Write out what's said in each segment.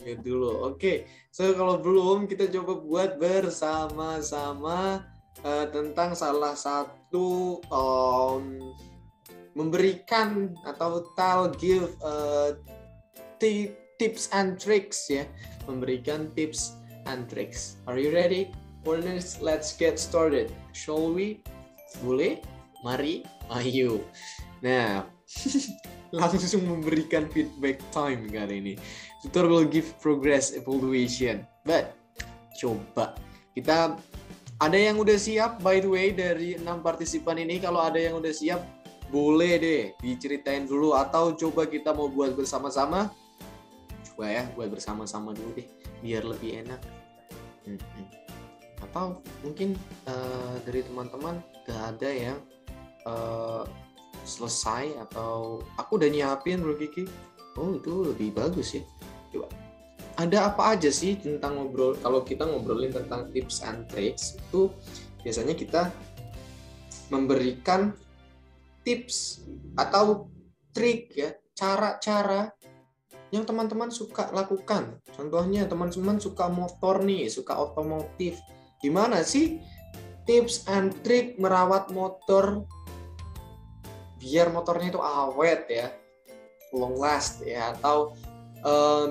mute dulu. Oke, so kalau belum kita coba buat bersama-sama tentang salah satu memberikan atau give tips and tricks ya, memberikan tips and tricks. Are you ready? For this, let's get started. Shall we? Boleh? Mari, ayo. Nah, langsung memberikan feedback time kali ini. Tutor will give progress evaluation. But coba kita ada yang udah siap by the way dari 6 partisipan ini. Kalau ada yang udah siap, boleh deh diceritain dulu atau coba kita mau buat bersama-sama. Coba ya, buat bersama-sama dulu deh biar lebih enak. Atau mungkin dari teman-teman gak ada yang selesai atau aku udah nyiapin Bro Kiki. Oh, itu lebih bagus ya. Coba. Ada apa aja sih tentang ngobrol kalau kita ngobrolin tentang tips and tricks itu biasanya kita memberikan tips atau trik ya, cara-cara yang teman-teman suka lakukan. Contohnya teman-teman suka motor nih, suka otomotif. Gimana sih tips and trik merawat motor biar motornya itu awet ya, long last ya, atau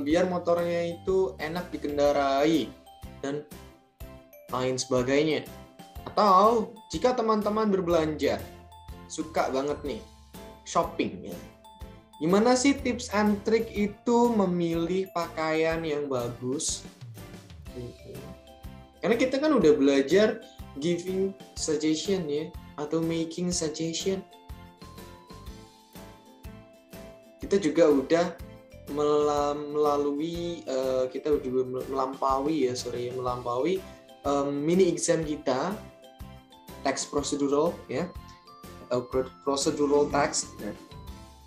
biar motornya itu enak dikendarai dan lain sebagainya. Atau jika teman-teman berbelanja, suka banget nih shopping ya. Gimana sih tips and trick itu memilih pakaian yang bagus? Karena kita kan udah belajar giving suggestion ya, atau making suggestion. Kita juga udah melampaui mini exam kita, text procedural ya, atau procedural text.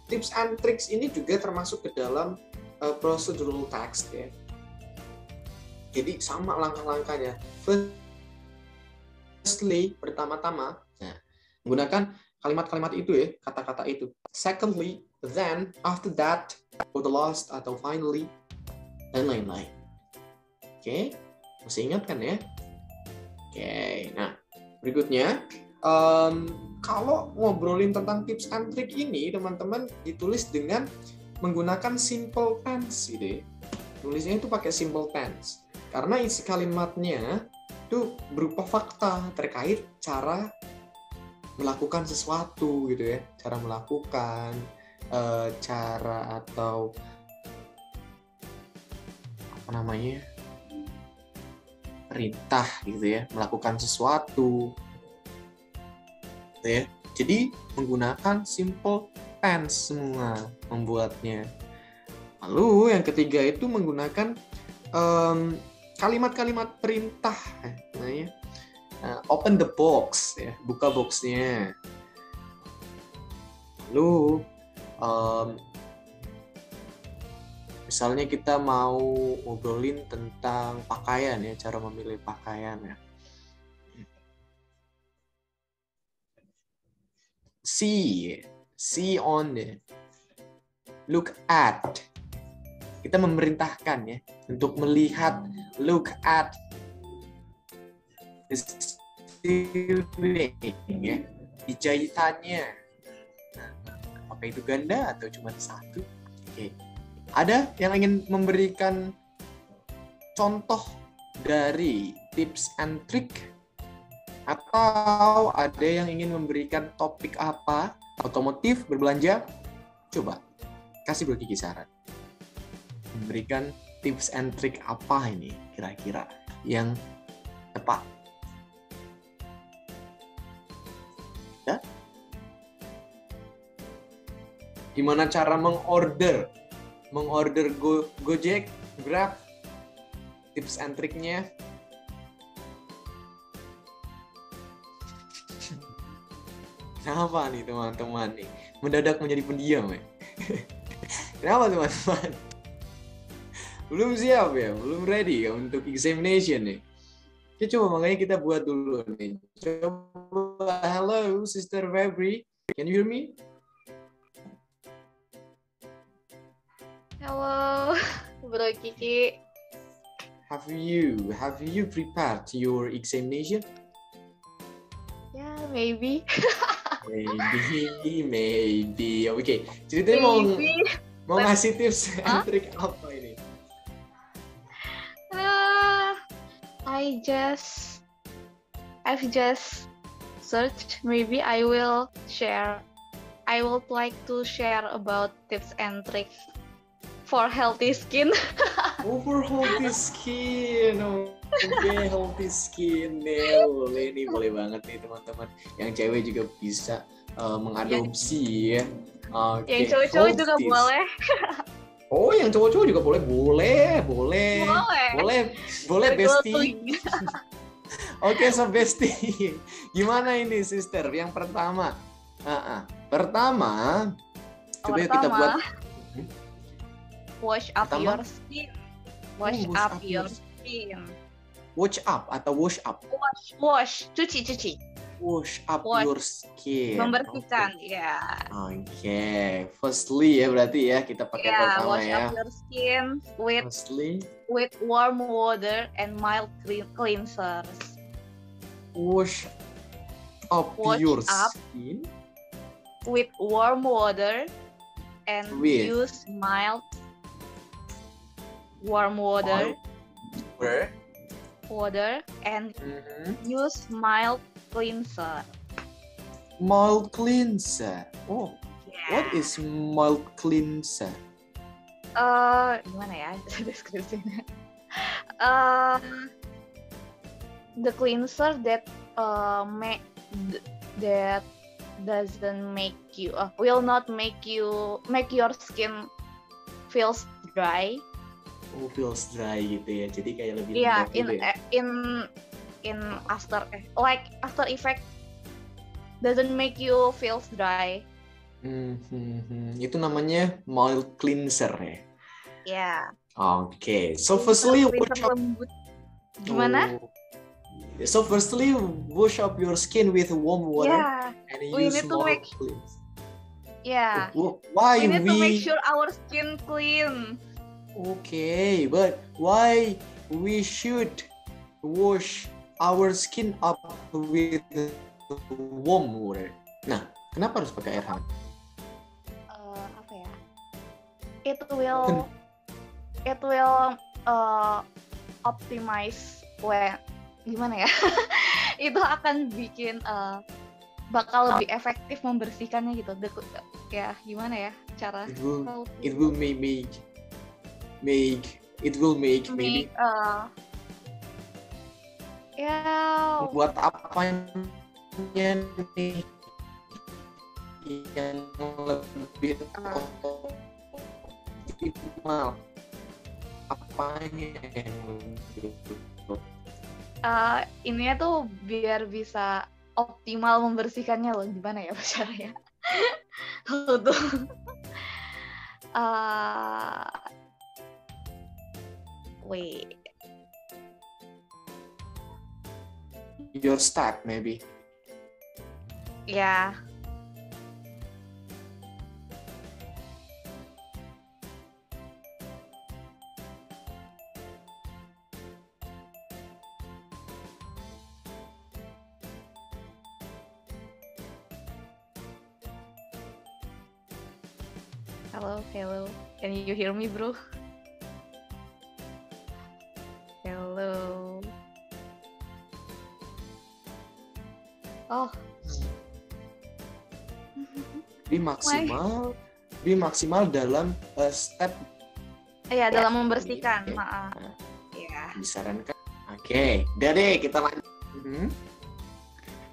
Tips and tricks ini juga termasuk ke dalam procedural text ya. Jadi sama langkah-langkahnya. Firstly, pertama-tama, menggunakan kalimat-kalimat itu ya, kata-kata itu. Secondly, then, after that, for the last atau finally, dan lain-lain. Oke, masih ingat kan ya? Oke, nah berikutnya, kalau ngobrolin tentang tips and trick ini, teman-teman ditulis dengan menggunakan simple tense gitu ya. Tulisnya itu pakai simple tense. Karena isi kalimatnya itu berupa fakta terkait cara melakukan sesuatu gitu ya, cara melakukan, cara atau apa namanya, perintah gitu ya, melakukan sesuatu gitu ya. Jadi menggunakan simple tense semua membuatnya. Lalu yang ketiga itu menggunakan kalimat-kalimat perintah, namanya open the box ya, buka boxnya. Lalu misalnya kita mau ngobrolin tentang pakaian ya, cara memilih pakaian ya. See on it, look at. Kita memerintahkan ya untuk melihat, look at the ceiling ya, di jahitannya. Apakah itu ganda atau cuma satu? Oke. Ada yang ingin memberikan contoh dari tips and trick? Atau ada yang ingin memberikan topik apa? Otomotif, berbelanja? Coba, kasih Bro Kiki saran. Memberikan tips and trick apa ini kira-kira yang tepat? Ya? Gimana cara mengorder Gojek, Grab? Tips and triknya? Kenapa nih teman-teman nih? Mendadak menjadi pendiam ya? Kenapa teman-teman? Belum siap ya? Belum ready ya untuk examination nih? Oke, coba makanya kita buat dulu nih. Coba, hello Sister Febri, can you hear me? Halo, Bro Kiki. Have you prepared your examination? Ya, maybe. Maybe. Oke. Ceritanya mau ngasih tips and trick apa ini? I've just searched. Maybe I will share. I would like to share about tips and tricks for healthy skin. For healthy skin. Oke, healthy skin. Boleh banget nih teman-teman. Yang cewek juga bisa mengadopsi ya. Yang cowok-cowok juga boleh. Oh, yang cowok-cowok juga boleh, Besti. Oke, so Besti, gimana ini, sister? Yang pertama, coba kita buat wash up your skin. Wash up your skin. Wash up atau wash up? Wash, cuci. Wash up your skin. Membersihkan, ya. Oke. Firstly ya berarti ya kita pakai pertama wash ya. Wash up your skin with warm water and mild cleansers. Wash up your skin with warm water and use mild warm water. Water and use mild cleanser. Mild cleanser. Oh, yeah. What is mild cleanser? Gimana ya deskripsinya? The cleanser that that doesn't make you will not make your skin feels dry. Oh, feels dry gitu ya. Jadi kayak lebih lembab gitu ya. In after effect doesn't make you feels dry. Itu namanya mild cleanser ya. Yeah. Okay. So firstly, gimana? So firstly, wash up your skin with warm water and use mild cleanser. Yeah. Why we need to make sure our skin clean. Okay, but why we should wash our skin up with warm water? Nah, kenapa harus pakai air hangat? Apa ya? It will optimize gimana ya? Itu akan bikin bakal lebih efektif membersihkannya gitu. Ya, gimana ya cara? It will make maybe buat apanya nih yang lebih optimal, apanya yang ininya tuh biar bisa optimal membersihkannya loh, gimana ya caranya? Tuh. Wait. Your step maybe. Yeah. Hello. Can you hear me, bro? Hello. Oh. Lebih maksimal dalam step. Iya, dalam membersihkan. Iya. Disarankan. Oke, udah deh kita lanjut.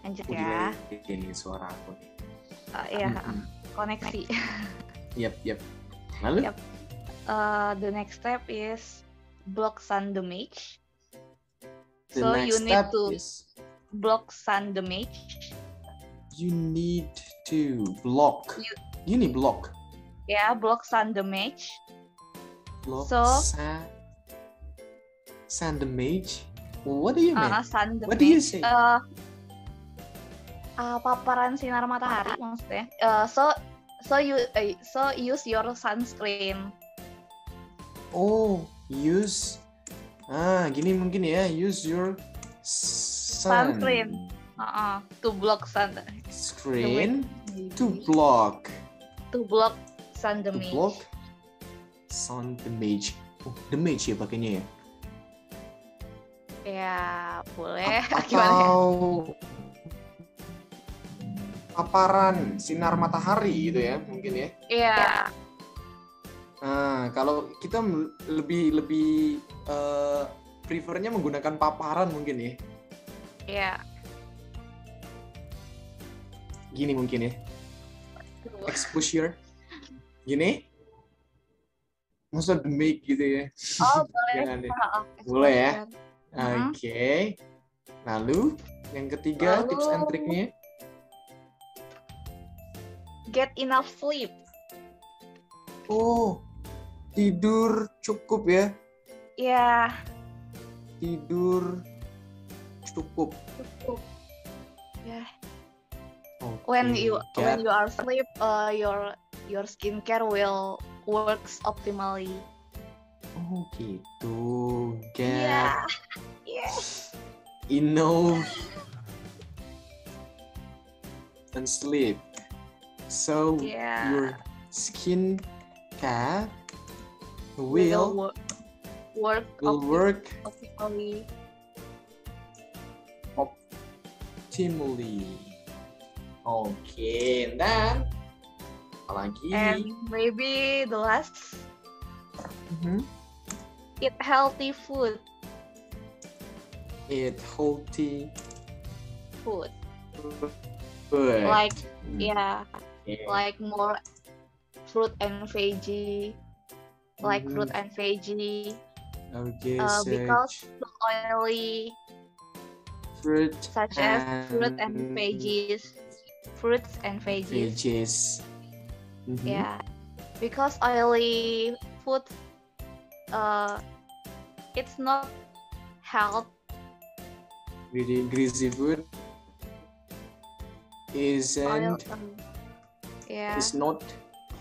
Lanjut ya. Ini suara aku nih. Iya, koneksi. Yep. Lalu? Yep. The next step is block sun damage. So you need to block sun damage. You need to block. You need block. Yeah, block sun damage. Block sun damage. What do you mean? Sun damage. What do you say? Paparan sinar matahari maksudnya. So use your sunscreen. Oh, use. Gini mungkin ya. Use your Sunscreen. To block sun. Screen to block. To block sun To damage. block sun damage. Oh, damage ya pakainya ya. Ya, boleh. Gimana ya? Atau paparan sinar matahari gitu ya, mungkin ya. Iya. Kalau kita lebih prefernya menggunakan paparan mungkin ya. Iya. Gini mungkin ya. Exposure. Gini. Masa demik gitu ya. Oh, boleh. Jangan deh. Boleh ya. Mhm. Oke. Lalu yang ketiga Lalu- tips and triknya. Get enough sleep. Oh, tidur cukup ya. Iya. Tidur cukup. Cukup. Ya. Oke, When you get- are asleep, your skincare will works optimally. Oh gitu. Get Iya. Iya. enough and sleep. So Yeah. your skin care will work work optimally. optimally. Oke, dan apalagi? And maybe the last, Mhm. eat healthy food. Eat healthy Food. food. Like Hmm. Yeah. like more fruit and veggie. Like fruit and veggie. Okay, Because too oily, fruit such as fruit and veggies. Fruits and veggies. veggies. Mhm. Yeah, because oily food, it's not health. Really greasy food Oil, isn't yeah, is not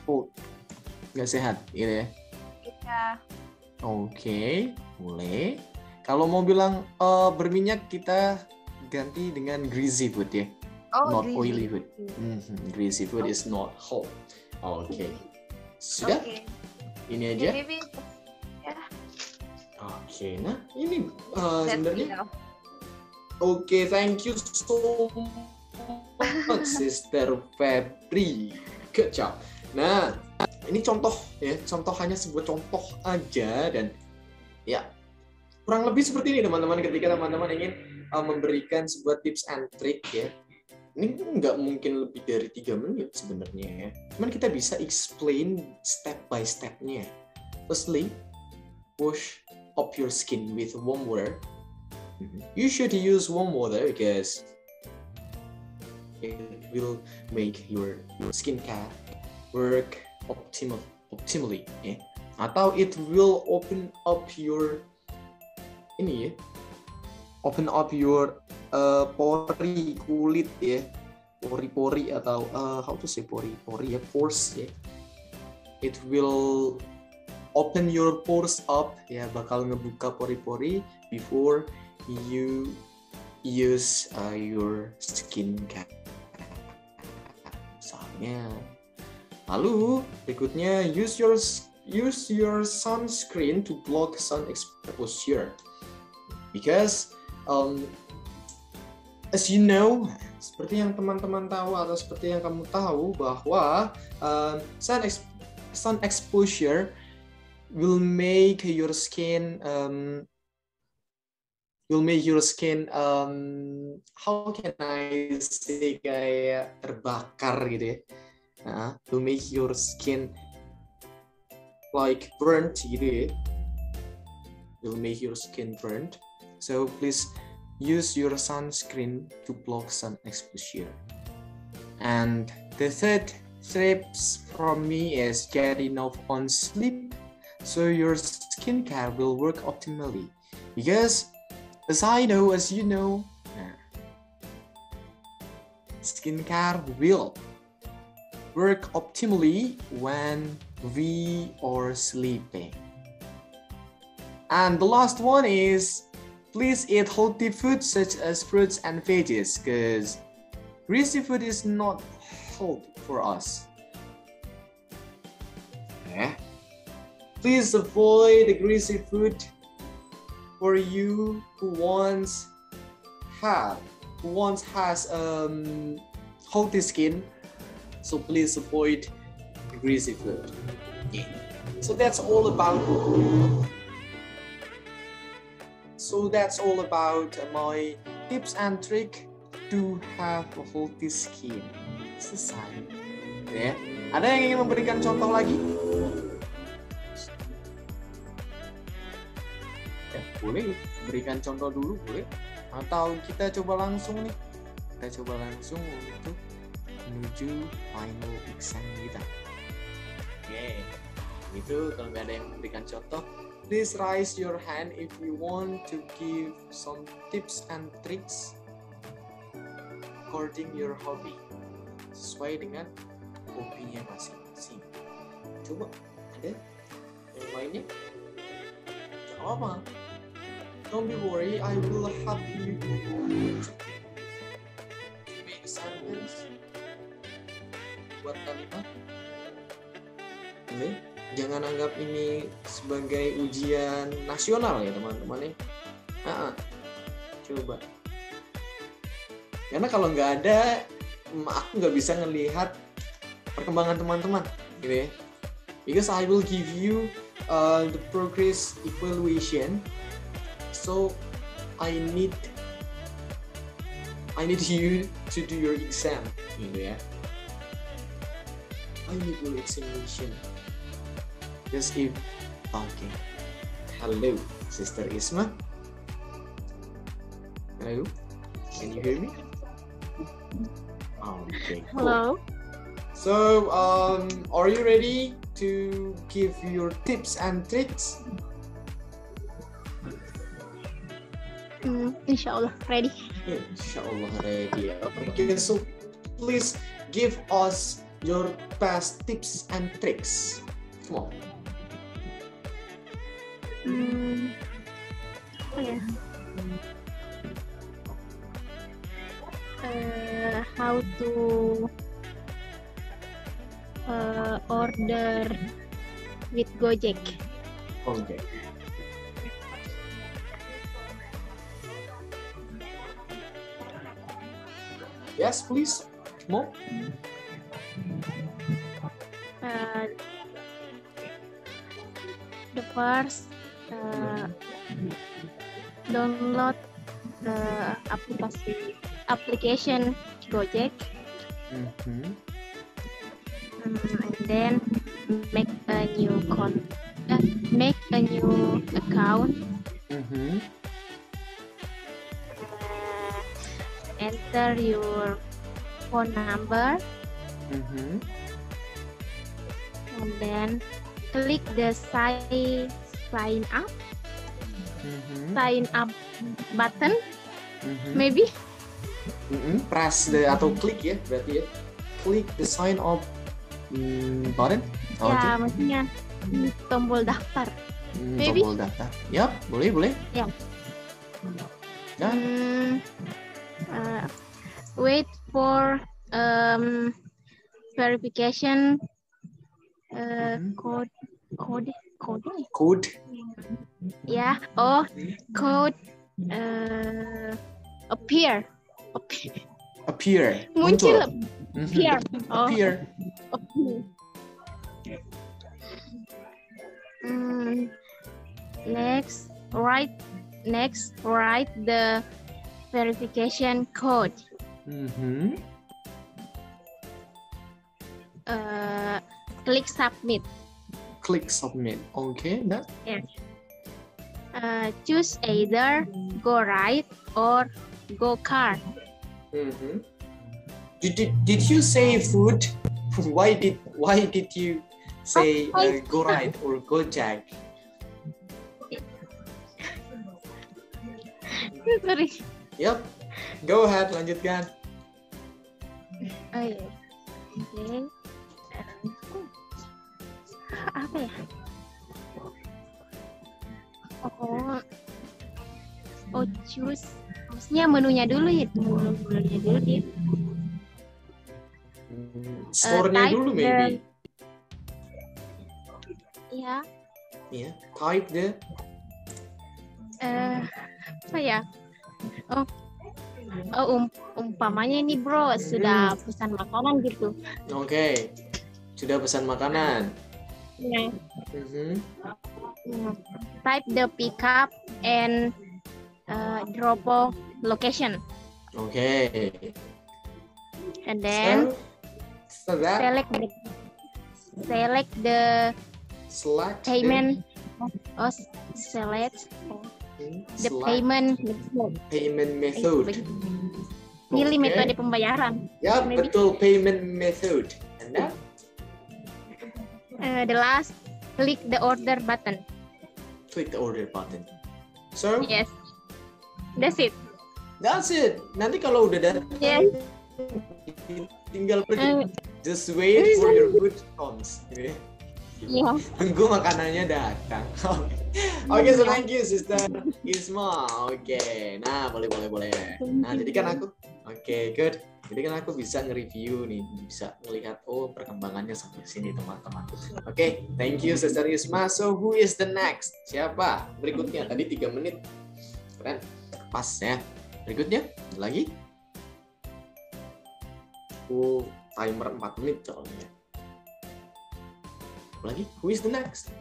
food. Nggak sehat, gitu ya. yeah. Oke, boleh. Kalau mau bilang berminyak, kita ganti dengan greasy food ya. Not greasy. oily food. Greasy food is not whole. Oke. Sudah? Okay. Ini aja? Maybe Oke, nah ini that's sebenarnya. enough. Oke, thank you so much, Sister Febri. Good job. Nah, ini contoh ya, contoh hanya sebuah contoh aja dan ya kurang lebih seperti ini teman-teman. Ketika teman-teman ingin memberikan sebuah tips and trick ya, ini nggak mungkin lebih dari 3 menit sebenarnya ya. Cuman kita bisa explain step by stepnya. Firstly, wash up your skin with warm water. You should use warm water because it will make your skincare work optimally. Ya. Atau it will open up your ini ya, open up your pori kulit ya, pori-pori atau how to say pori-pori ya, pores ya. It will open your pores up ya, bakal ngebuka pori-pori before you use your skincare. Misalnya. Lalu berikutnya use your sunscreen to block sun exposure. Because as you know, seperti yang teman-teman tahu atau seperti yang kamu tahu bahwa sun exposure will make your skin how can I say, kayak terbakar gitu ya. Will make your skin like burnt gitu ya. Will make your skin burnt. So please use your sunscreen to block sun exposure. And the third tips from me is get enough on sleep so your skincare will work optimally. Because as you know, skincare will work optimally when we are sleeping. And the last one is please eat healthy food such as fruits and veggies because greasy food is not healthy for us. Okay. Please avoid the greasy food for you who once has healthy skin. So please avoid the greasy food. Yeah. So that's all about my tips and trick to have a healthy skin. Selesai. Ya. Ada yang ingin memberikan contoh lagi? Ya, boleh berikan contoh dulu, boleh. Atau kita coba langsung nih. Kita coba langsung untuk menuju final exam kita. Oke. Itu kalau nggak ada yang memberikan contoh, please raise your hand if you want to give some tips and tricks according your hobby, sesuai dengan hobinya masing-masing. Coba ada yang lainnya? Gak apa-apa. Don't be worried, I will help you to make sentence. Buat kalimat. Oke. Jangan anggap ini sebagai ujian nasional ya teman-teman ya. Coba. Karena kalau nggak ada, aku nggak bisa ngelihat perkembangan teman-teman, gitu ya. Because I will give you the progress evaluation. So I need you to do your exam, gitu ya. I need your examination. Just keep talking. Hello, Sister Isma. Hello, can you hear me? Okay. Cool. Hello. So, are you ready to give your tips and tricks? Inshallah ready. Inshallah ready. Okay, so please give us your best tips and tricks. Come on. How to order with Gojek. Okay. Yes, please. More. The first download application Gojek, and then make a new account. Enter your phone number, and then click the sign up button. Maybe press the atau klik ya, berarti ya, klik the sign up button. Ya, maksudnya tombol daftar. Maybe. Tombol daftar. Yap, boleh. Ya. Dan wait for verification code. Ya, code appear. Muncul. Appear. Next, write the verification code. Click submit. Okay, that. Yes. Choose either go right or go car. Did you say food? Why did you say go right or go jack? Sorry. Yep. Go ahead, lanjutkan. Oh iya. Oke. Apa ya? Oh, oh choose. Maksudnya menunya dulu ya, menunya dulu dia. Store-nya Type dulu the- maybe. Iya. Iya, type the. Apa ya? Oh, umpamanya ini bro sudah pesan makanan gitu. Oke. Sudah pesan makanan. Ya. Mhm. Type the pickup and drop off location, Oke. and then So that select the select payment. Oh, select the payment method. payment method. Pilih Oke. metode pembayaran. Ya, Maybe. betul, payment method. And then The last, click the order button. click the order button. So, Yes, that's it. that's it. Nanti kalau udah datang, Yes. tinggal pergi. Just wait for your food comes. Gitu ya. Yeah. Tunggu makanannya datang. Oke, so thank you Sister Isma. Oke, nah boleh. Nah, jadi kan aku, oke, good. Jadi kan aku bisa nge-review nih, bisa melihat perkembangannya sampai sini teman-teman. Oke, thank you Sister Isma. So who is the next? Siapa berikutnya? Tadi 3 menit. Keren, pas ya. Berikutnya lagi. Timer 4 menit soalnya. Lagi, who is the next?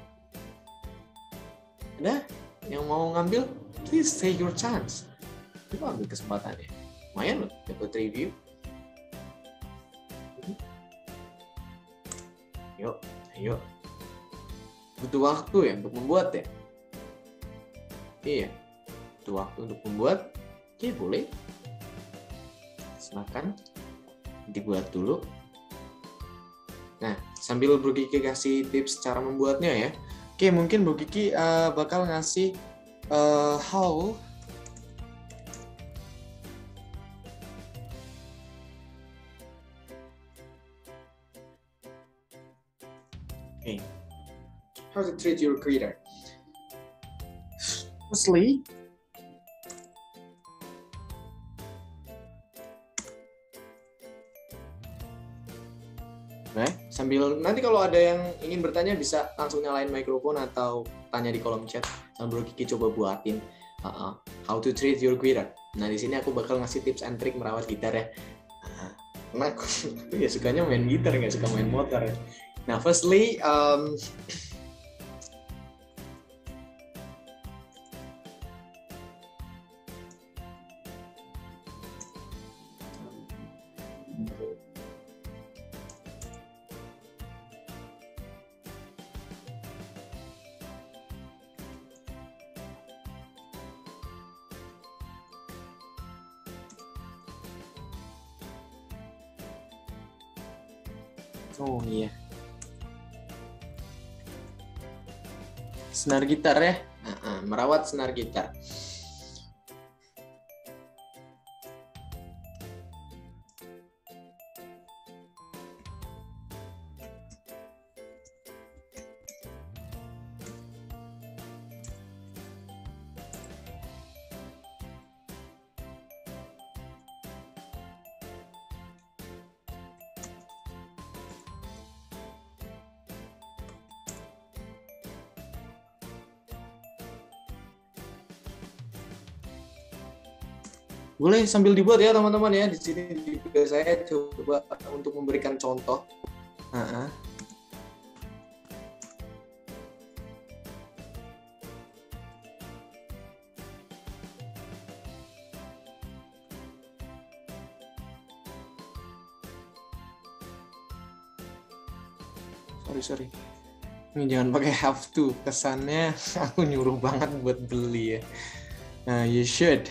Ada yang mau ngambil? Please take your chance. Coba ambil kesempatannya. Lumayan loh, dapat review. Ayo. Butuh waktu ya untuk membuat ya? Iya. Butuh waktu untuk membuat. Oke, boleh. Silakan dibuat dulu. Nah, sambil Bro Kiki kasih tips cara membuatnya ya. Oke, mungkin Bro Kiki bakal ngasih how how to treat your creator. Firstly, sambil nanti kalau ada yang ingin bertanya bisa langsung nyalain mikrofon atau tanya di kolom chat. Sambil Kiki coba buatin how to treat your guitar. Nah di sini aku bakal ngasih tips and trick merawat gitar ya. Karena aku ya sukanya main gitar, nggak suka main motor ya. Nah firstly, oh iya, senar gitar ya, merawat senar gitar. Boleh sambil dibuat ya teman-teman ya. Di sini juga saya coba untuk memberikan contoh. Sorry. Ini jangan pakai have to. Kesannya aku nyuruh banget buat beli ya. Nah, you should.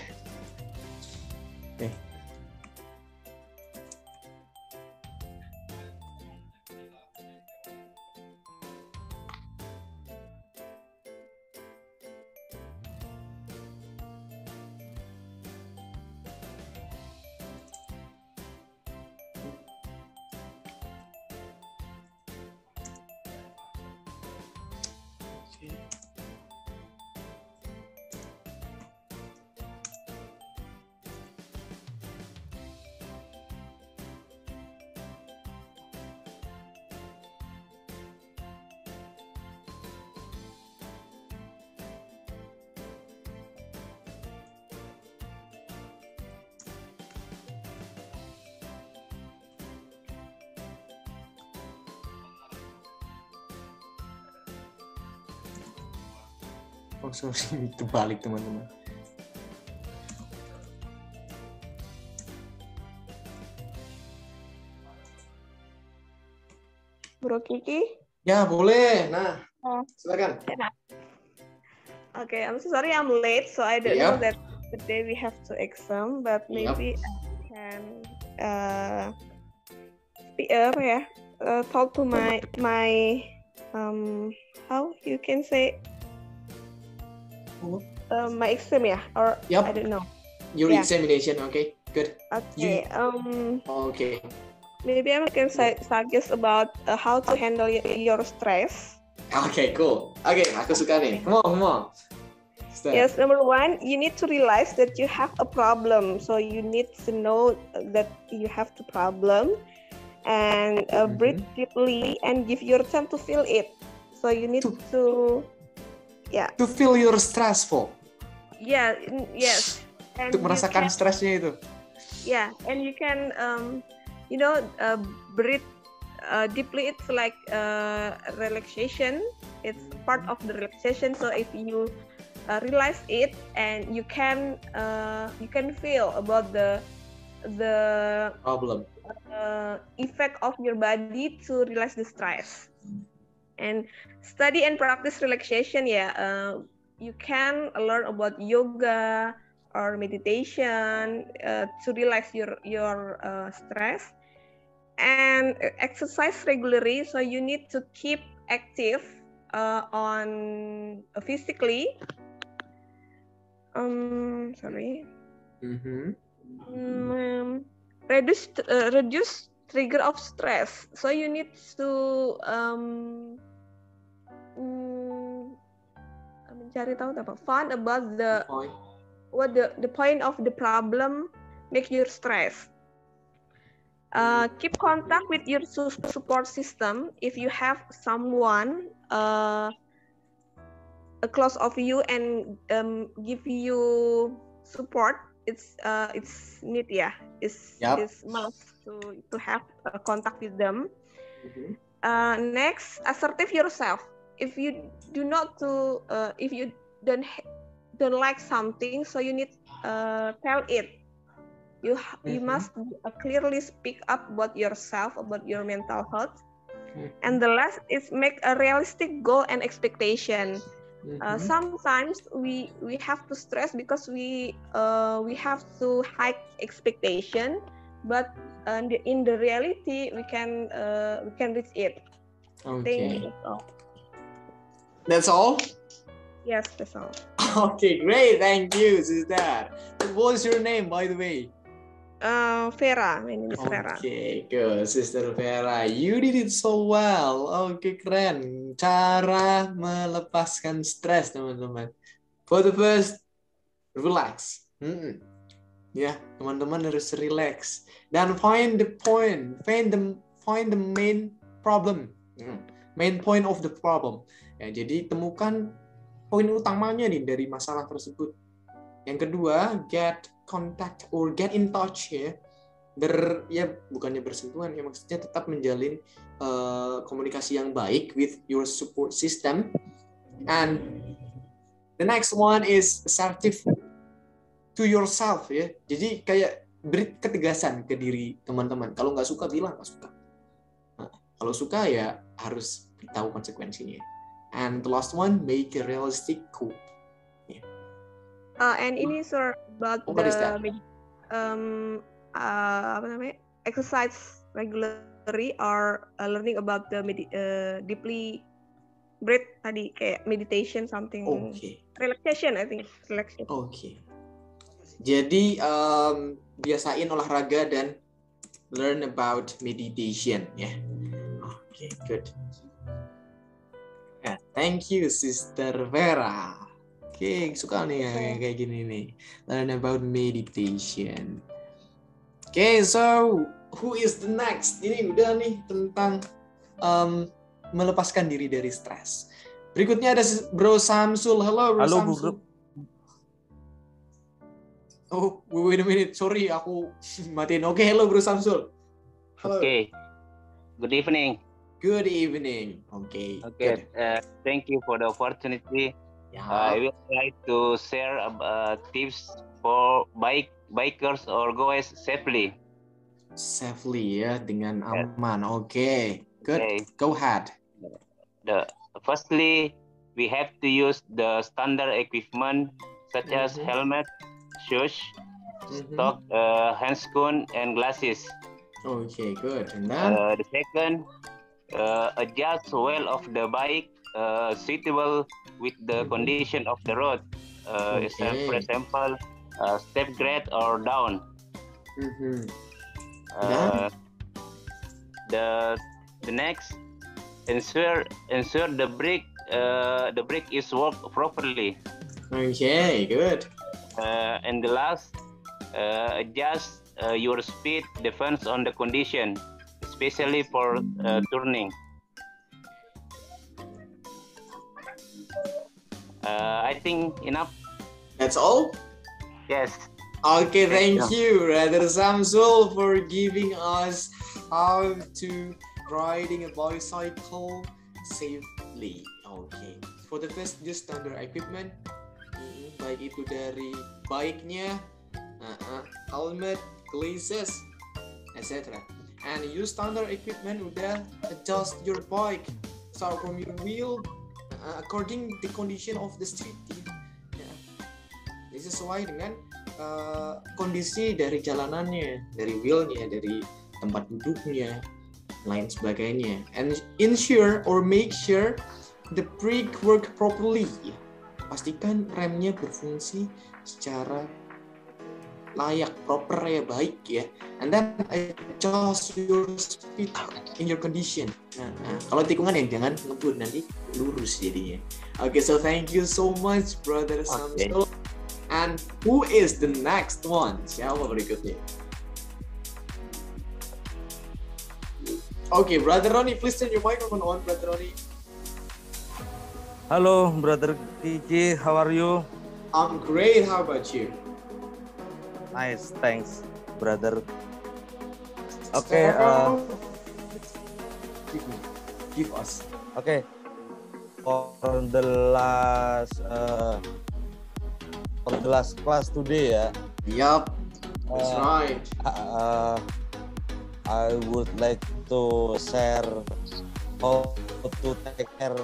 Oh sorry, terbalik teman-teman. Bro Kiki. Ya boleh. Nah, silakan. Okay, I'm so sorry I'm late, so I don't know that today we have to exam, but maybe I can talk to my how you can say my exam or I don't know. Your examination, okay, good. Okay. Okay. Maybe I can suggest about how to handle your stress. Okay, cool. Okay, aku suka nih. Come on. Yes, number one, you need to realize that you have a problem. So you need to know that you have the problem, and breathe deeply and give your time to feel it. So you need to feel your stressful. Yeah, yes. And untuk merasakan stresnya itu. Yeah, and you can breathe deeply. It's like relaxation. It's part of the relaxation. So if you realize it, and you can feel about the problem effect of your body to release the stress. And study and practice relaxation. You can learn about yoga or meditation to relax your stress, and exercise regularly. So you need to keep active on physically. Reduce trigger of stress. So you need to mencari tahu apa? Find about the point of the problem make you stress. Keep contact with your support system. If you have someone close of you and give you support, it's need it's must to have contact with them. Next, assertive yourself. If you do not if you don't like something, so you need tell it. You must clearly speak up about yourself, about your mental health. And the last is make a realistic goal and expectation. Sometimes we have to stress because we have to high expectation, but in the reality we can reach it. Okay. That's all? Yes, that's all. Okay, great. Thank you, sister. What was your name, by the way? Vera. My name is Vera. Okay, good, Sister Vera. You did it so well. Oke, keren. Cara melepaskan stres, teman-teman. For the first, relax. Ya, teman-teman harus relax dan find the point, find the main problem, main point of the problem. Ya, jadi temukan poin utamanya nih dari masalah tersebut. Yang kedua, get contact or get in touch bukannya bersentuhan ya, maksudnya tetap menjalin komunikasi yang baik with your support system. And the next one is assertive to yourself ya. Jadi kayak beri ketegasan ke diri teman-teman. Kalau nggak suka bilang nggak suka. Nah, kalau suka ya harus tahu konsekuensinya. And the last one, make a realistic goal. And ini about exercise regularly or learning about the deeply breath tadi kayak meditation something. Relaxation, I think relaxation. Jadi biasain olahraga dan learn about meditation ya. Good. Thank you, Sister Vera. Suka nih yang kayak gini nih. Learn about meditation. So who is the next? Ini udah nih tentang melepaskan diri dari stres. Berikutnya ada Bro Samsul. Halo Bro Samsul. Oh, wait a minute. Sorry, aku matiin. Hello Bro Samsul. Hello. Good evening. Good evening. Okay. Thank you for the opportunity. I will try to share tips for bikers or goers safely. Safely ya, dengan aman. Oke, good. Okay. Go ahead. Firstly, we have to use the standard equipment such as helmet, shoes, stock, handscoon, and glasses. Okay, good. And then? The second, adjust well of the bike suitable with the condition of the road. For example, step grade or down. The next, ensure the brake is work properly. Okay, good. And the last, adjust your speed depends on the condition, especially for turning. I think enough. That's all? Yes. Okay, thank you, Brother Samsul, for giving us how to riding a bicycle safely. Okay, for the first, just standard equipment, baik itu dari bike-nya, helmet, glasses, etc. And use standard equipment, udah adjust your bike, start from your wheel, according the condition of the street. Ini sesuai dengan kondisi dari jalanannya, dari wheelnya, dari tempat duduknya, lain sebagainya. And ensure or make sure the brake work properly. Pastikan remnya berfungsi secara layak, proper ya, baik ya. And then adjust your speed in your condition. Kalau tikungan ya jangan ngebut, nanti lurus jadinya. Okay, so thank you so much, Brother Samsul. And who is the next one? Siapa berikutnya? Okay, Brother Ronnie, please turn your microphone on, Brother Ronnie. Hello, Brother Kiki. How are you? I'm great. How about you? Nice, thanks, brother. Okay. Give us. Okay. For the last class today, ya. Yup. That's right. I would like to share how to take care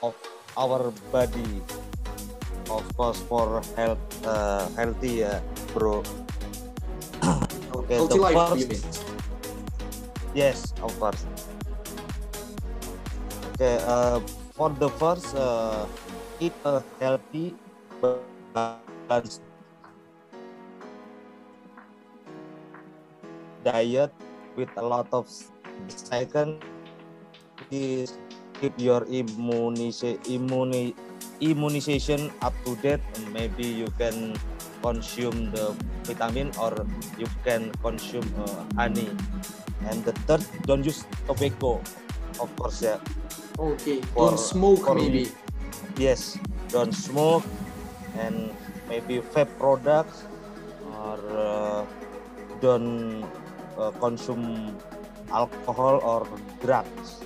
of our body, of course, for healthy, bro. Okay, healthy life, you mean? Yes, of course. Okay, for the first, eat a healthy, balanced diet with a lot of. Second is keep your immunization up to date. Maybe you can consume the vitamin or you can consume honey. And the third, don't use tobacco, of course, yeah. Okay, don't smoke maybe. Yes, don't smoke, and maybe vape products, or don't consume alcohol or drugs.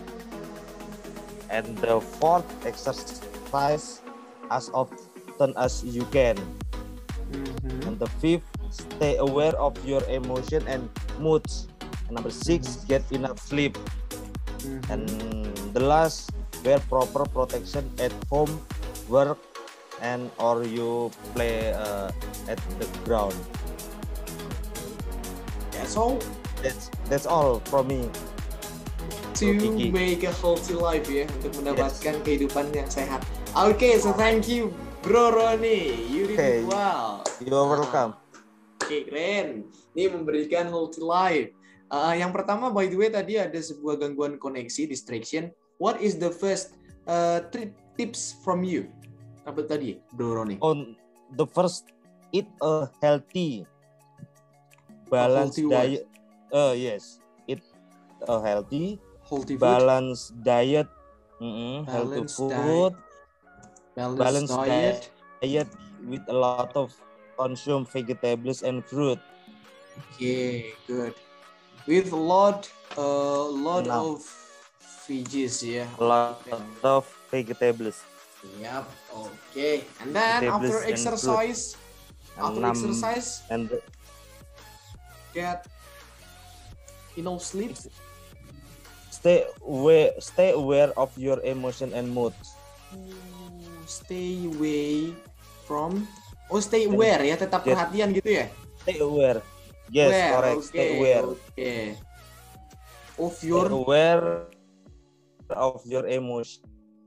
And the fourth, exercise as often as you can. And the fifth, stay aware of your emotion and moods. And number 6, get enough sleep. And the last, wear proper protection at home, work, and or you play at the ground. So that's all from me. To make a healthy life ya, untuk mendapatkan kehidupan yang sehat. Okay, so thank you, Bro Ronnie. You did it well. You're welcome. Okay, keren. Ini memberikan healthy life. Yang pertama, by the way, tadi ada sebuah gangguan koneksi, distraction. What is the first 3 tips from you? Apa tadi, Bro Ronnie? On the first, eat a healthy, balanced diet. Yes, eat a healthy balanced diet, healthy food, balanced diet with a lot of consume vegetables and fruit. Okay, good. With a lot of veggies, yeah. A lot of vegetables. Yep. Okay. And then after exercise, and get enough sleep. stay aware of your emotion and mood. Stay away from. Stay aware ya, tetap perhatian gitu ya. Stay aware. Yes, correct. Okay, Stay aware. Okay. Stay aware of your emotion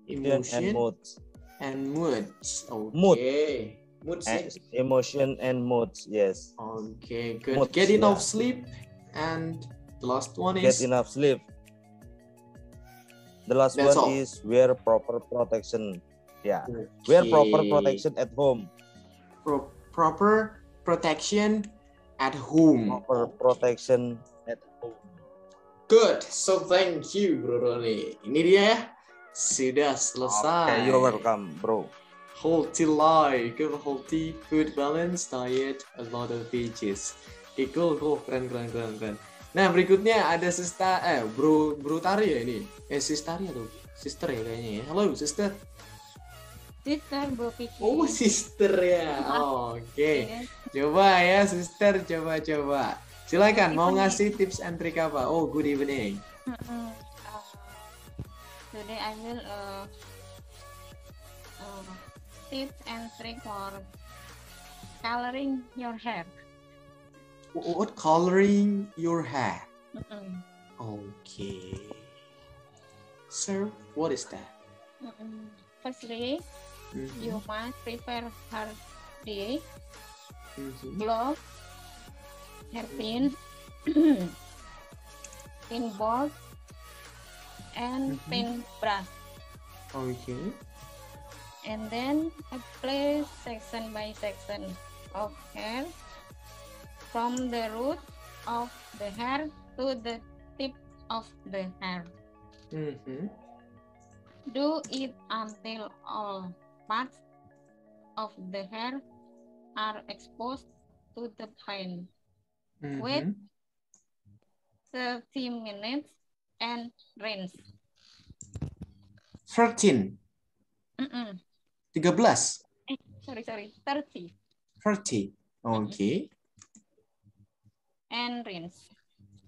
and moods. And moods. Okay. Mood. Moods. Emotion and moods. Yes. Okay, good. Moods, Get enough sleep. And the last one is get enough sleep. The last That's one all. is wear proper protection. Yeah. Okay. Wear proper protection at home. Proper protection at home. Proper protection at home. Good. So thank you, Bro Roni. Ini dia ya. Sudah selesai. Okay, you're welcome, bro. Healthy life, good healthy, good balance diet, a lot of pages. Okay, cool, keren. Nah, berikutnya ada Bro Tari ya ini. Sister Tari atau sister ya kayaknya ya. Halo, sister. Sister, Bro Kiki. Oh, sister ya. Oke. Coba ya, sister, coba. Silakan, mau ngasih tips and trick apa? Oh, good evening. Today I will tips and trick for coloring your hair. What coloring your hair? Okay. Sir, what is that? Firstly, you must prepare hair dye, glove, hairpin, pin board, and pin brush. Okay. And then apply section by section of hair from the root of the hair to the tip of the hair. Do it until all parts of the hair are exposed to the paint. Wait 30 minutes and rinse. 13. 13. Sorry, 30. 30. Okay. And rinse.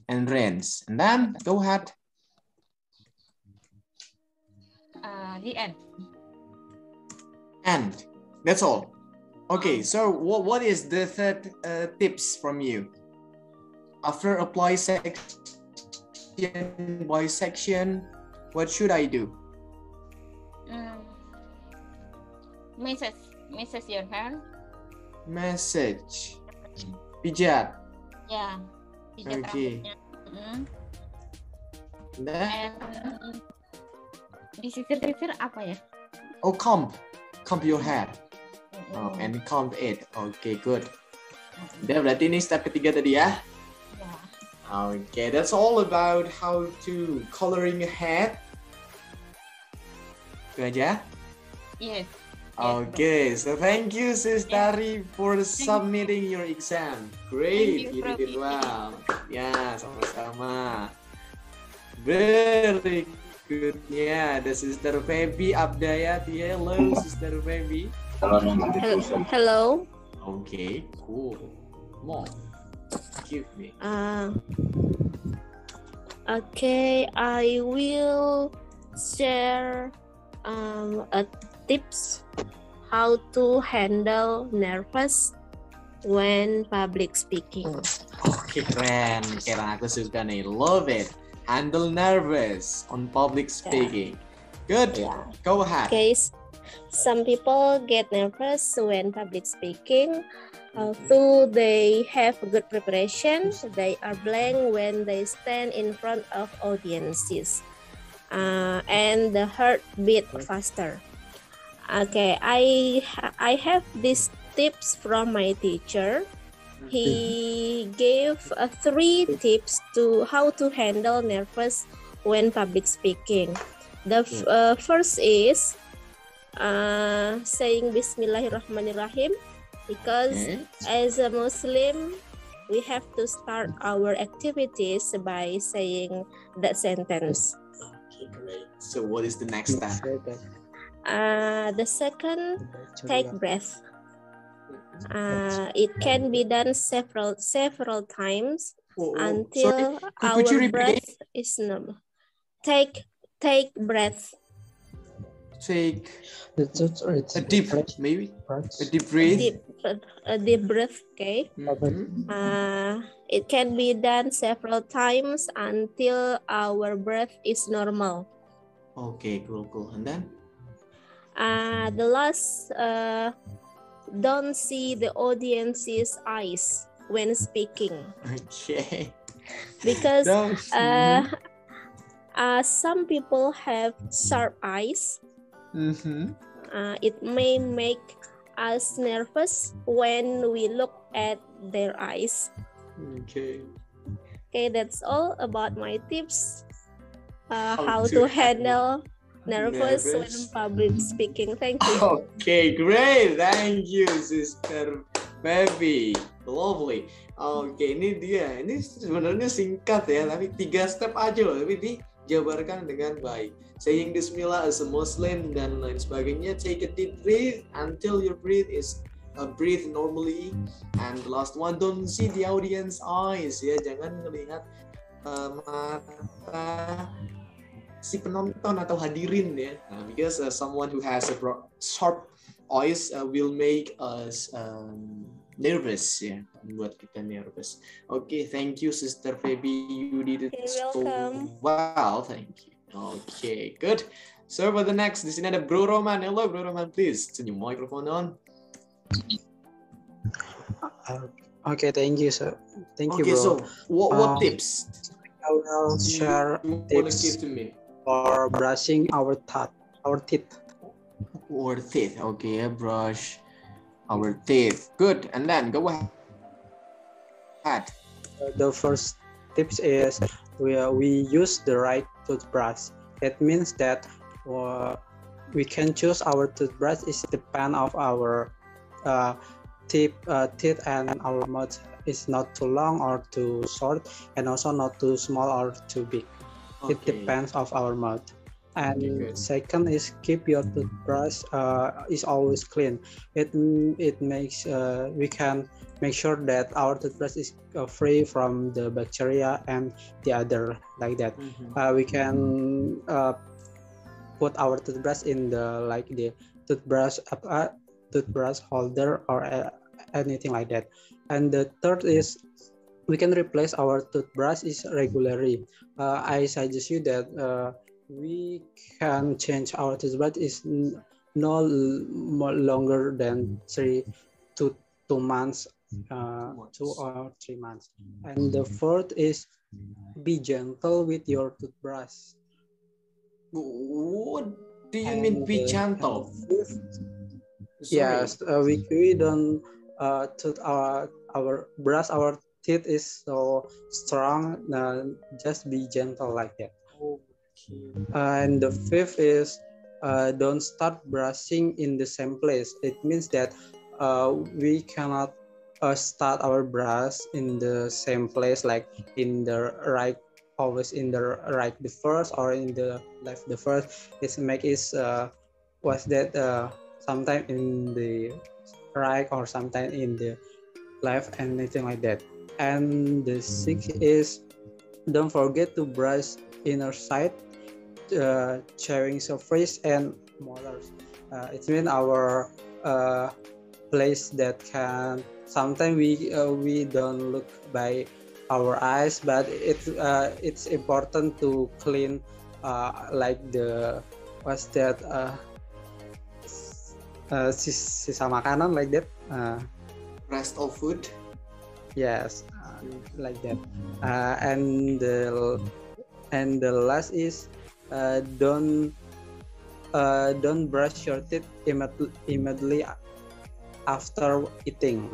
And rinse. And then go ahead. The end. And that's all. Okay, so what is the third tips from you? After apply section by section, what should I do? Massage your hair. Massage. Pijat. Ya. Pijat Okay. rambutnya. Then, And disisir-sisir apa ya? oh, comb your hair. Oh, and comb it. Okay, good. Udah, berarti ini step ketiga tadi ya. Okay, that's all about how to coloring your hair. Itu aja. Yes. Okay, so thank you, Sis Tari, for submitting your exam. Great, you did it well. Ya, sama-sama. Very good. Ya, ada Sister Feby Abdayat. Hello, Sister Feby. Hello. Okay, cool. Come on, give me. Okay, I will share a tips how to handle nervous when public speaking. Oke, keren. Aku suka nih. Love it. Handle nervous on public speaking. Good. Go ahead. Okay, some people get nervous when public speaking. Although they have good preparation, they are blank when they stand in front of audiences, and the heart beat faster. Okay, I have these tips from my teacher. He gave 3 tips to how to handle nervous when public speaking. The first is saying Bismillahirrahmanirrahim, because as a Muslim we have to start our activities by saying that sentence. Okay, great. So what is the next step? The second, take breath. It can be done several times until Could you our repeat breath is normal. Take breath. Take It's a deep, maybe a deep breath. A deep breath. Okay. It can be done several times until our breath is normal. Okay, cool. And then? The last, don't see the audience's eyes when speaking. Okay. Because some people have sharp eyes. It may make us nervous when we look at their eyes. Okay, that's all about my tips. How to handle nervous when public speaking. Thank you. Okay, great. Thank you, Sister Baby. Lovely. Oke, ini dia. Ini sebenarnya singkat ya, tapi 3 step aja loh. Tapi dijabarkan dengan baik. Saying Bismillah as a Muslim dan lain sebagainya. Take a deep breath until your breath is breathe normally. And the last one, don't see the audience eyes ya. Jangan melihat mata si penonton atau hadirin ya. Because someone who has a sharp eyes will make us nervous ya, membuat kita nervous. Okay, thank you Sister Feby, you did it so well, thank you. Okay, good. So for the next, di sini ada Bro Roman. Hello Bro Roman, please turn your microphone on. Okay, thank you, sir. Thank you, bro. Okay, so what tips? I will share tips to me for brushing our teeth. Our teeth, okay, brush our teeth. Good, and then go ahead. The first tips is we use the right toothbrush. It means that we can choose our toothbrush. It depends of our teeth and our mouth is not too long or too short, and also not too small or too big. Okay. It depends of our mouth. And second is keep your toothbrush is always clean. It makes we can make sure that our toothbrush is free from the bacteria and the other like that. We can put our toothbrush in the toothbrush holder or anything like that. And the third is we can replace our toothbrush regularly. I suggest you that we can change our toothbrush is no longer than 3 to 2 months, 2 or 3 months. And the fourth is be gentle with your toothbrush. What do you mean be gentle? Yes, we don't brush our teeth is so strong. Just be gentle like that. And the fifth is don't start brushing in the same place. It means that we cannot start our brush in the same place, like in the right, always in the right the first, or in the left the first. It make it sometimes in the right or sometimes in the left, and anything like that. And the sixth is don't forget to brush inner side, chewing surface and molars. It means our place that can sometimes we don't look by our eyes, but it's important to clean like the what's that sisa makanan like that. Rest of food. Yes, like that. And the last is don't brush your teeth immediately after eating.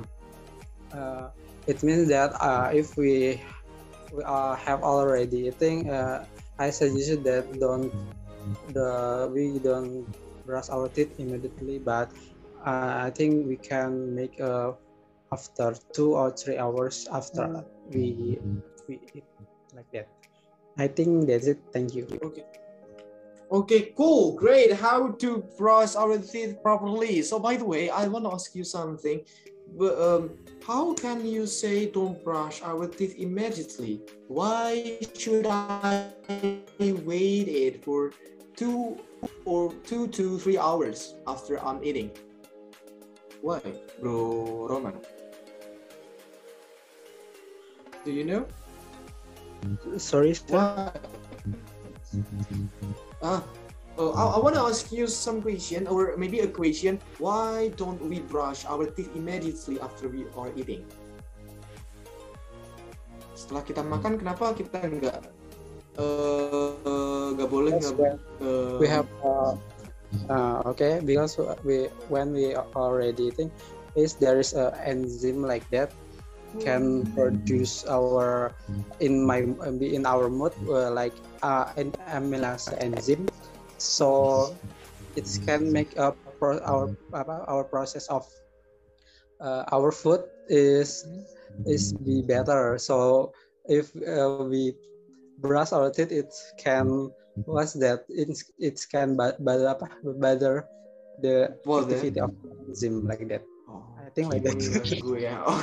It means that if we have already eating, I suggest that we don't brush our teeth immediately, but I think we can make after 2 or 3 hours after we eat like that. I think that's it. Thank you. Okay. Okay, cool, great. How to brush our teeth properly. So by the way, I want to ask you something. How can you say don't brush our teeth immediately? Why should I wait it for 2 to 3 hours after I'm eating? Why, Bro Roman? Do you know? Sorry, sir. Why? I want to ask you some question, or maybe a question. Why don't we brush our teeth immediately after we are eating? Setelah kita makan, kenapa kita nggak boleh We have okay, because when we are already eating, there is an enzyme like that can produce our in our mood like an amylase enzyme, so it can make up our process of our food is be better. So if we brush our teeth, it can it can bother the activity of enzyme like that. I think like that.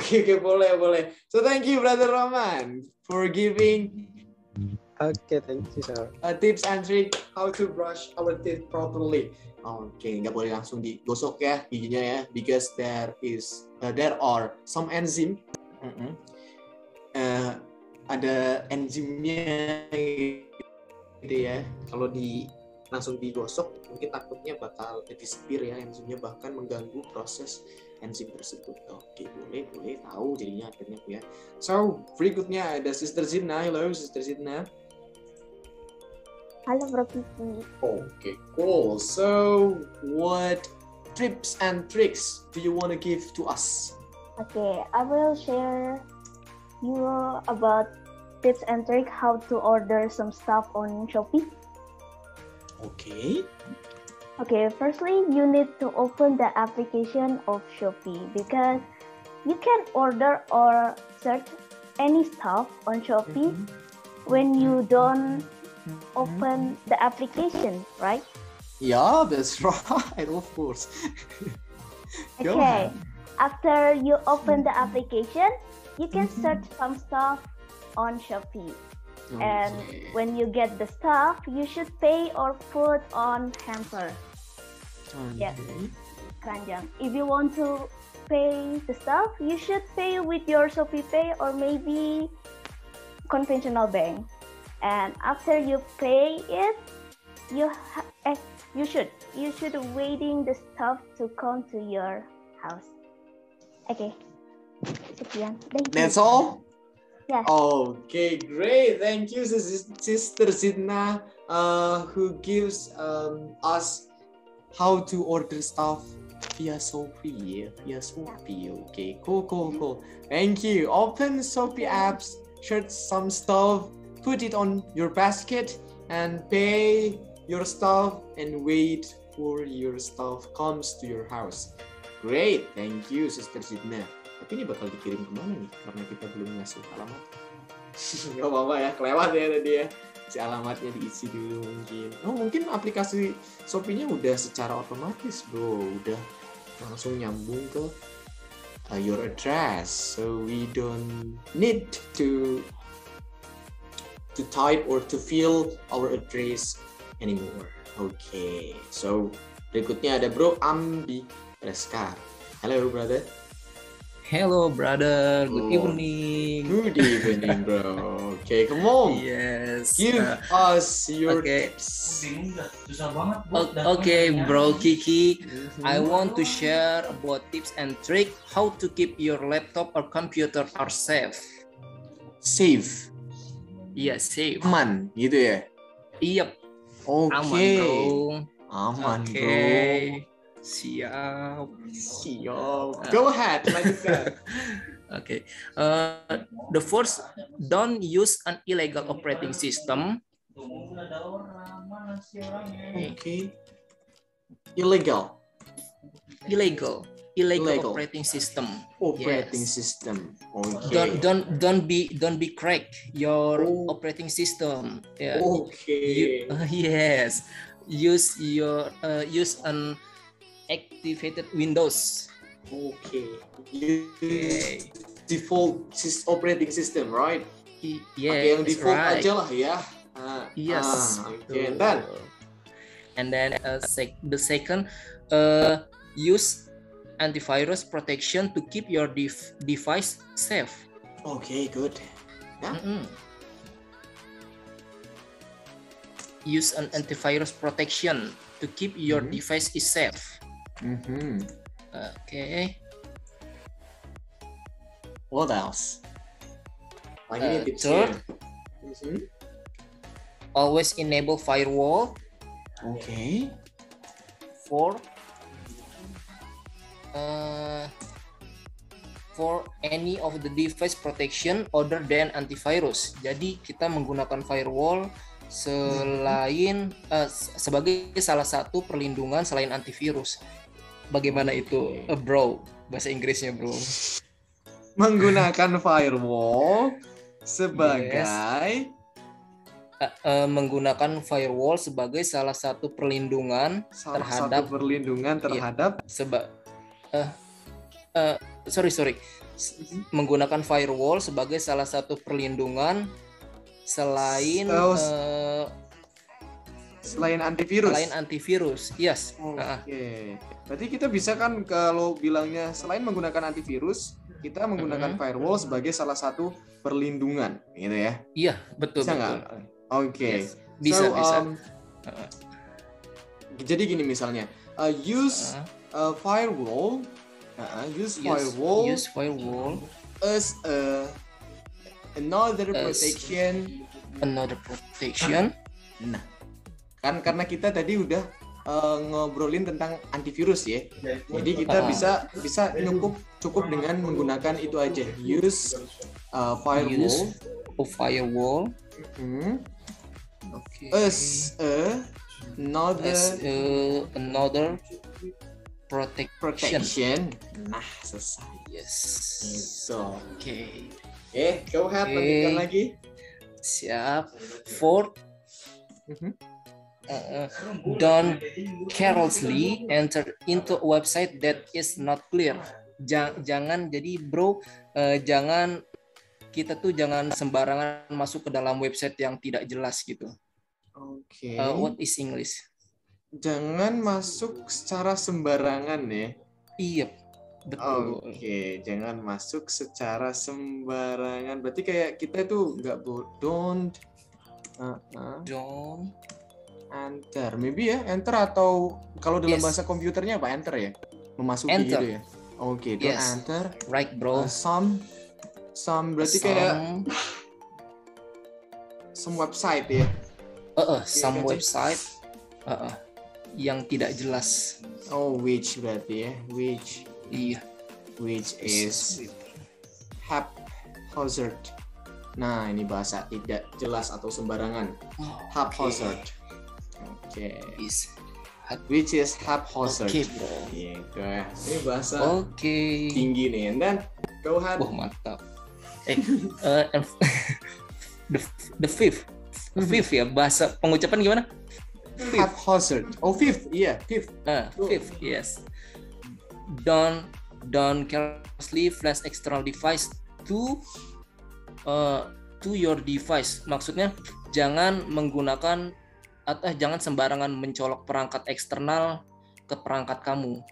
Okay, boleh. So thank you, Brother Roman, for giving Okay, thank you, sir. Tips and trick how to brush our teeth properly. Oke, nggak boleh langsung digosok ya giginya ya, because there are some enzyme. Ada enzimnya gitu ya. Kalau langsung digosok, mungkin takutnya bakal disappear ya enzimnya, bahkan mengganggu proses enzim tersebut. Oke, boleh tahu jadinya akhirnya ya. So berikutnya ada Sister Zidna. Hello, Sister Zidna. Halo Bro Kiki. Okay, cool. So what tips and tricks do you want to give to us? Okay, I will share you about tips and tricks how to order some stuff on Shopee. Okay, firstly, you need to open the application of Shopee because you can order or search any stuff on Shopee when you don't open the application, right? Yeah, that's right, of course. Okay, after you open the application, you can search some stuff on Shopee. And when you get the stuff, you should pay or put on hamper. Yes, keranjang. If you want to pay the stuff, you should pay with your Shopee Pay or maybe conventional bank. And after you pay it, you should waiting the stuff to come to your house. Okay, sekian. That's all? Yes. Okay, great. Thank you, Sister Zidna, who gives us how to order stuff via Shopee. Okay, cool. Thank you. Open Shopee apps, search some stuff, put it on your basket, and pay your stuff, and wait for your stuff comes to your house. Great, thank you, Sister Zidna. Tapi ini bakal dikirim kemana nih? Karena kita belum ngasih alamat. Gak apa-apa ya, kelewat ya tadi ya. Si alamatnya diisi dulu mungkin. Mungkin aplikasi Shopee-nya udah secara otomatis, bro. Udah langsung nyambung ke your address. So we don't need to type or to fill our address anymore. Okay, so berikutnya ada Bro Ambi Reskar. Hello, brother. Hello, brother. Good evening. Good evening, bro. Okay, come on. Yes. Give us your tips. Okay, bro Kiki. I want to share about tips and trick how to keep your laptop or computer are safe. Safe. Iya, safe. Aman, gitu ya? Iya. Oke. Aman, bro. Aman, bro. Siap. Go ahead, lanjutkan. Okay. The first, don't use an illegal operating system. Okay. Illegal operating system. Operating system. Okay. Don't be crack your operating system. Yeah. Okay. Yes. use an activated Windows. Okay. Default operating system, right? Pakai yang default right. aja lah ya. Yes. Okay. Then. And then the second, use antivirus protection to keep your device safe. Okay, good. Yeah. Use an antivirus protection to keep your device is safe. Okay. What else? Lagi nih Third, tipsnya. always enable firewall. Okay. For any of the device protection other than antivirus. Jadi kita menggunakan firewall selain sebagai salah satu perlindungan selain antivirus. Bagaimana itu, bro? Bahasa Inggrisnya, bro. Menggunakan firewall sebagai menggunakan firewall sebagai salah satu perlindungan terhadap menggunakan firewall sebagai salah satu perlindungan selain antivirus. Yes. Oke. Berarti kita bisa kan kalau bilangnya selain menggunakan antivirus, kita menggunakan firewall sebagai salah satu perlindungan, gitu ya? Iya, betul. Bisa nggak? Oke. Yes. Bisa. Jadi gini misalnya, use firewall. Use firewall as another protection. Nah, kan karena kita tadi udah ngobrolin tentang antivirus ya. Jadi kita bisa cukup dengan menggunakan itu aja. Use firewall. Okay. As another protection. Nah, selesai. Yes. So, okay. Go ahead, lanjutkan lagi. Siap. Fourth, don't carelessly enter into a website that is not clear. Jangan jadi bro, kita tuh jangan sembarangan masuk ke dalam website yang tidak jelas gitu. Oke. What is English? Jangan masuk secara sembarangan ya. Iya, betul. Oke, jangan masuk secara sembarangan. Berarti kayak kita tuh nggak don't enter. Maybe ya, enter atau kalau dalam bahasa komputernya apa? Enter ya? Memasuki enter. gitu ya? Oke, don't enter. Right, bro. Some berarti kayak some website ya? Some website yang tidak jelas. Which berarti ya? Which? Iya. Which is haphazard. Nah, ini bahasa tidak jelas atau sembarangan. Haphazard. Oke. Which is haphazard. Oke, bro. Gitu ya. Ini bahasa tinggi nih. And then go ahead. Wah, mantap. The fifth ya, bahasa pengucapan gimana? Haphazard. Fifth. Iya, fifth. Fifth, yes. Don't carelessly flash external device to your device. Maksudnya jangan menggunakan atau jangan sembarangan mencolok perangkat eksternal ke perangkat kamu.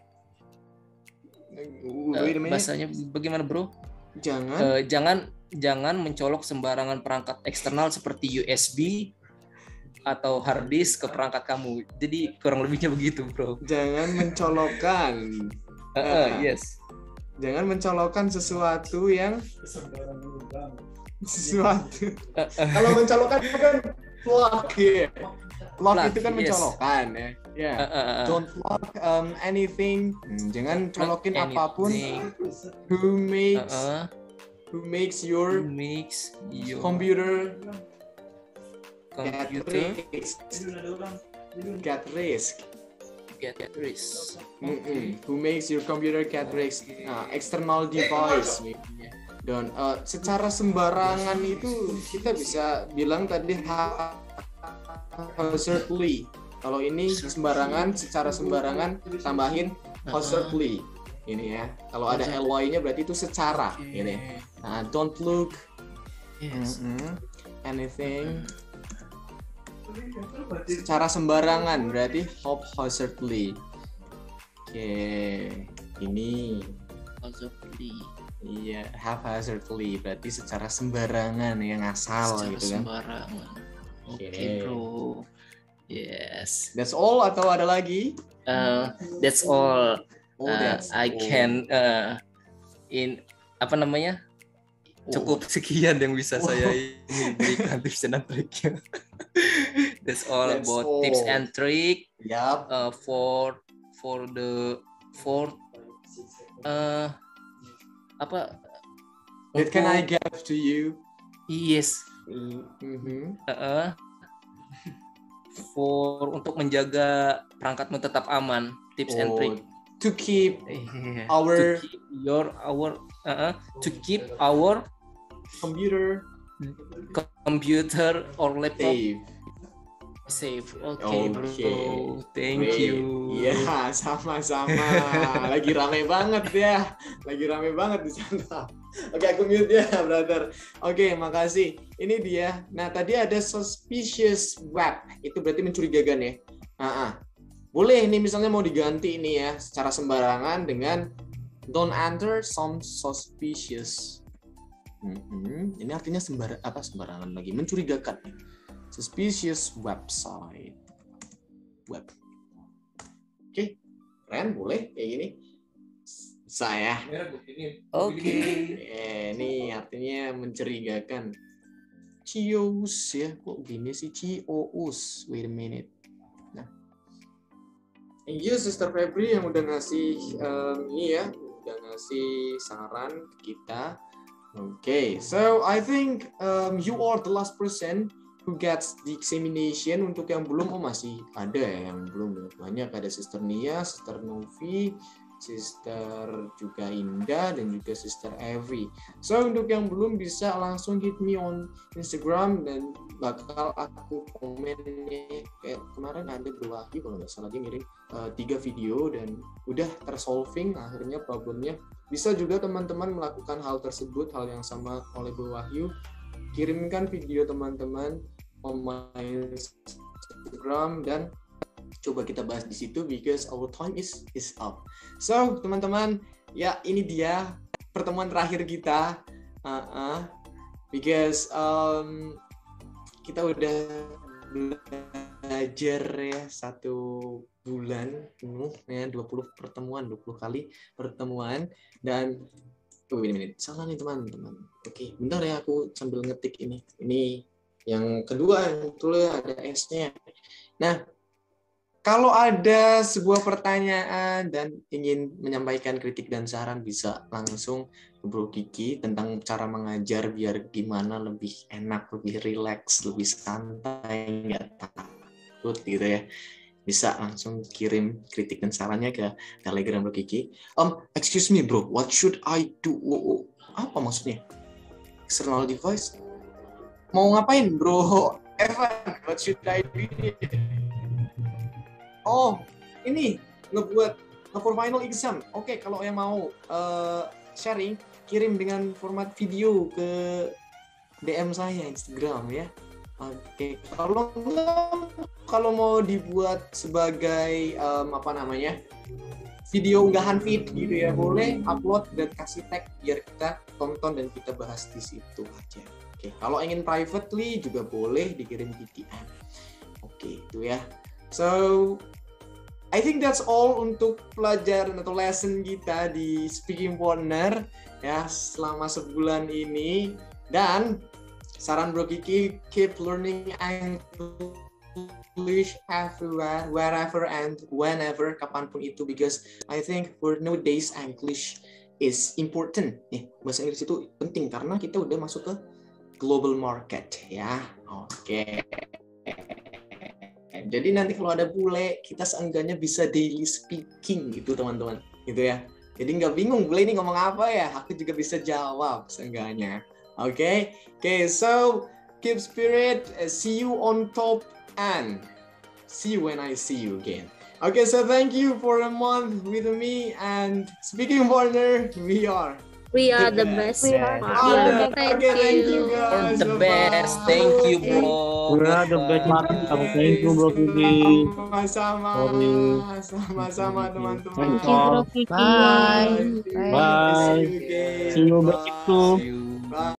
Bahasanya bagaimana, bro? Jangan mencolok sembarangan perangkat eksternal seperti USB atau hard disk ke perangkat kamu. Jadi kurang lebihnya begitu, bro. Jangan mencolokkan. Yes. Jangan mencolokkan sesuatu yang Kalau mencolokkan itu kan plug ya. Plug itu kan mencolokkan ya. Don't plug anything. Jangan colokin apapun. Who makes your computer get risk. Who makes your computer get risk? External device. Dan secara sembarangan itu kita bisa bilang tadi haphazardly. Kalau ini sembarangan, secara sembarangan tambahin absurdly. Ini ya. Kalau ada ly-nya berarti itu secara. Ini. Nah, don't look anything secara sembarangan berarti haphazardly. Oke, ini haphazardly. Iya, haphazardly berarti secara sembarangan yang ngasal secara gitu kan. Sembarangan. Oke, bro. Yes. That's all atau ada lagi? That's all. That's I all. can in apa namanya? Cukup sekian yang bisa saya ini berikan tips and triknya. That's all about tips and trick. Yep. For apa? That can I give to you? Yes. For untuk menjaga perangkatmu tetap aman, tips and trick. To keep our computer or laptop safe. Okay, bro. Thank you. Iya, sama-sama. Lagi rame banget ya. Lagi rame banget di sana. Oke, aku mute ya, brother. Oke, makasih. Ini dia. Nah, tadi ada suspicious web. Itu berarti mencurigakan ya. Boleh ini misalnya mau diganti ini ya secara sembarangan dengan don't enter some suspicious. Ini artinya sembarangan lagi, mencurigakan. Suspicious website. Web. Oke, keren, boleh kayak gini. Saya. Oke. Ini artinya mencurigakan. Cios ya, kok gini sih cios? Wait a minute. Thank you Sister Febri yang udah ngasih ini ya, udah ngasih saran ke kita. Okay, so I think you are the last person who gets the examination. Untuk yang belum, masih ada ya yang belum. Banyak, ada Sister Nia, Sister Novi, Sister juga Indah, dan juga Sister Evi. So untuk yang belum bisa langsung hit me on Instagram dan bakal aku komen nih. Kayak kemarin ada Bro Wahyu kalau nggak salah, dia ngirim 3 video dan udah tersolving akhirnya problemnya. Bisa juga teman-teman melakukan hal tersebut, hal yang sama oleh Bro Wahyu. Kirimkan video teman-teman on my Instagram dan coba kita bahas di situ because our time is up. So teman-teman, ya ini dia pertemuan terakhir kita. Because kita udah belajar ya 1 bulan penuh ya, 20 kali pertemuan. Dan ini salah nih teman-teman. Oke, bentar ya, aku sambil ngetik ini. Ini yang kedua yang tulis ada S-nya. Nah, kalau ada sebuah pertanyaan dan ingin menyampaikan kritik dan saran, bisa langsung ke Bro Kiki tentang cara mengajar biar gimana lebih enak, lebih rileks, lebih santai, nggak takut gitu ya. Bisa langsung kirim kritik dan sarannya ke Telegram Bro Kiki. Excuse me bro, what should I do? Apa maksudnya? External device? Mau ngapain bro? Evan, what should I do? Oh, ini ngebuat for final exam. Oke, kalau yang mau sharing, kirim dengan format video ke DM saya Instagram ya. Oke, kalau mau dibuat sebagai video unggahan feed gitu ya, boleh upload dan kasih tag biar kita tonton dan kita bahas di situ aja. Oke, kalau ingin privately juga boleh dikirim di DM. Oke, itu ya. So, I think that's all untuk pelajaran atau lesson kita di Speaking Partner ya selama sebulan ini. Dan saran Bro Kiki, keep learning English everywhere, wherever and whenever, kapanpun itu, because I think for nowadays English is important. Bahasa Inggris itu penting karena kita udah masuk ke global market ya. Oke. Jadi nanti kalau ada bule, kita seenggaknya bisa daily speaking gitu teman-teman, gitu ya. Jadi nggak bingung bule ini ngomong apa ya, aku juga bisa jawab seenggaknya. Oke, so keep spirit, see you on top and see you when I see you again. Okay, so thank you for a month with me, and speaking partner, we are the best. We are partner. Thank Okay, thank you you. guys. The Bye-bye. best. Thank you, bro. We are the best. Thank you, Bro Kiki. Sama-sama. Sorry. Sama-sama teman-teman. Thank you, Bro Kiki. Bye. See you Bye. again. See you, Bro Kiki. See you. Bye.